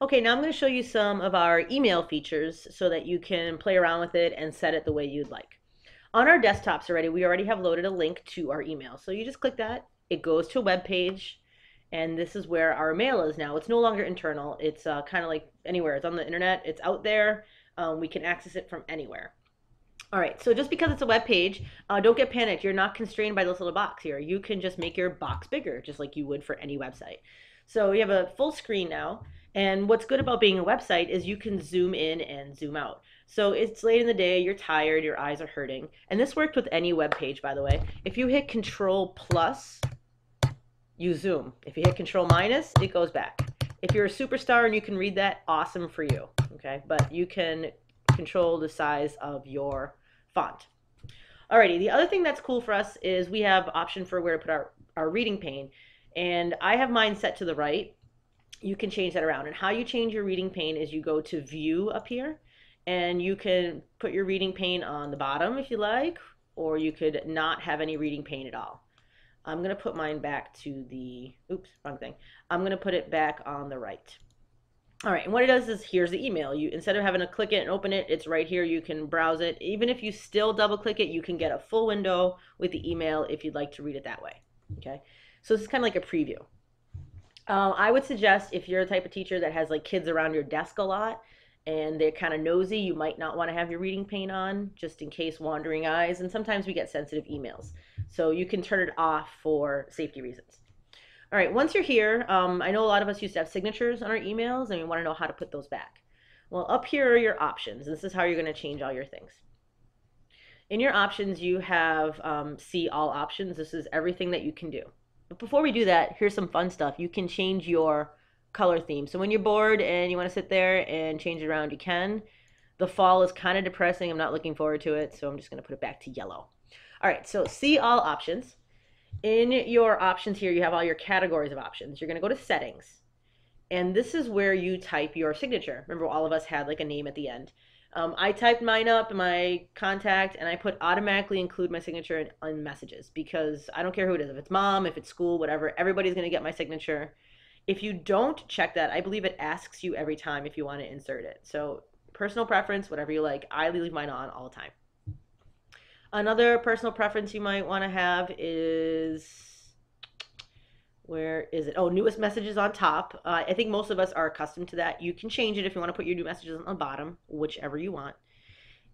Okay, now I'm going to show you some of our email features so that you can play around with it and set it the way you'd like. On our desktops already, we already have loaded a link to our email. So you just click that, it goes to a web page, and this is where our mail is now. It's no longer internal. It's kind of like anywhere. It's on the internet. It's out there. We can access it from anywhere. All right, so just because it's a web page, don't get panicked. You're not constrained by this little box here. You can just make your box bigger, just like you would for any website. So you have a full screen now. And what's good about being a website is you can zoom in and zoom out. So it's late in the day, you're tired, your eyes are hurting. And this worked with any web page, by the way. If you hit Control plus, you zoom. If you hit Control minus, it goes back. If you're a superstar and you can read that, awesome for you. Okay, but you can control the size of your font. Alrighty, the other thing that's cool for us is we have option for where to put our reading pane. And I have mine set to the right. You can change that around. And how you change your reading pane is you go to View up here, and you can put your reading pane on the bottom if you like, or you could not have any reading pane at all. I'm going to put mine back to the, oops, wrong thing. I'm going to put it back on the right. All right, and what it does is here's the email. You, instead of having to click it and open it, it's right here. You can browse it. Even if you still double click it, you can get a full window with the email if you'd like to read it that way. Okay, so this is kind of like a preview. I would suggest if you're a type of teacher that has like kids around your desk a lot and they're kind of nosy, you might not want to have your reading pane on just in case wandering eyes. And sometimes we get sensitive emails. So you can turn it off for safety reasons. All right, once you're here, I know a lot of us used to have signatures on our emails and we want to know how to put those back. Well, up here are your options. This is how you're going to change all your things. In your options, you have see all options. This is everything that you can do. But before we do that, here's some fun stuff. You can change your color theme. So when you're bored and you want to sit there and change it around, you can. The fall is kind of depressing. I'm not looking forward to it, so I'm just going to put it back to yellow. All right, so see all options. In your options here, you have all your categories of options. You're going to go to settings. And this is where you type your signature. Remember, all of us had like a name at the end. I typed mine up in my contact and I put automatically include my signature in messages because I don't care who it is. If it's mom, if it's school, whatever, everybody's going to get my signature. If you don't check that, I believe it asks you every time if you want to insert it. So personal preference, whatever you like, I leave mine on all the time. Another personal preference you might want to have is, where is it? Oh, newest messages on top. I think most of us are accustomed to that. You can change it if you want to put your new messages on the bottom, whichever you want.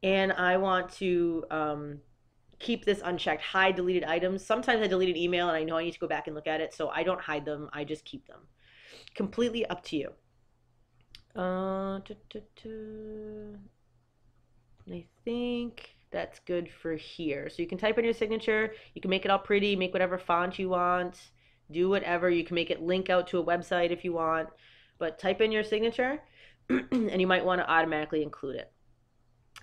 And I want to keep this unchecked, hide deleted items. Sometimes I delete an email and I know I need to go back and look at it, so I don't hide them. I just keep them. Completely up to you. I think that's good for here. So you can type in your signature. You can make it all pretty, make whatever font you want, do whatever. You can make it link out to a website if you want, but type in your signature and you might want to automatically include it.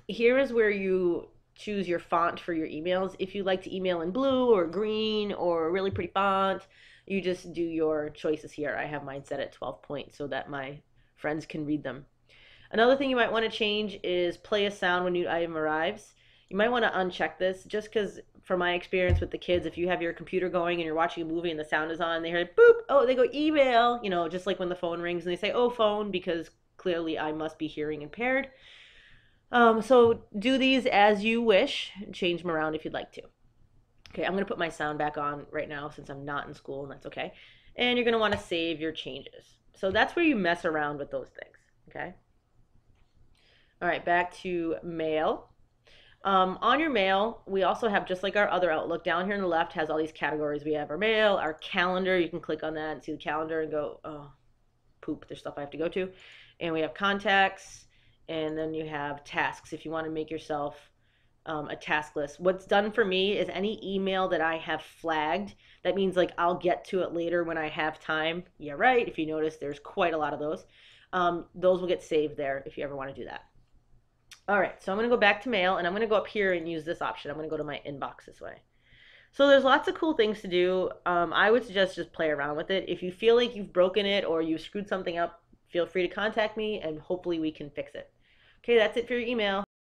Here is where you choose your font for your emails. If you like to email in blue or green or a really pretty font, you just do your choices here. I have mine set at 12 point so that my friends can read them. Another thing you might want to change is play a sound when a new item arrives. You might want to uncheck this just because from my experience with the kids, if you have your computer going and you're watching a movie and the sound is on, they hear boop, oh, they go email, you know, just like when the phone rings and they say, oh, phone, because clearly I must be hearing impaired. So do these as you wish, change them around if you'd like to. Okay, I'm going to put my sound back on right now since I'm not in school, and that's okay. And you're going to want to save your changes. So that's where you mess around with those things, okay? All right, back to mail. On your mail, we also have, just like our other Outlook, down here on the left has all these categories. We have our mail, our calendar. You can click on that and see the calendar and go, oh, poop, there's stuff I have to go to. And we have contacts, and then you have tasks if you want to make yourself a task list. What's done for me is any email that I have flagged, that means like I'll get to it later when I have time. Yeah, right. If you notice, there's quite a lot of those. Those will get saved there if you ever want to do that. All right, so I'm going to go back to mail, and I'm going to go up here and use this option. I'm going to go to my inbox this way. So there's lots of cool things to do. I would suggest just play around with it. If you feel like you've broken it or you've screwed something up, feel free to contact me, and hopefully we can fix it. Okay, that's it for your email.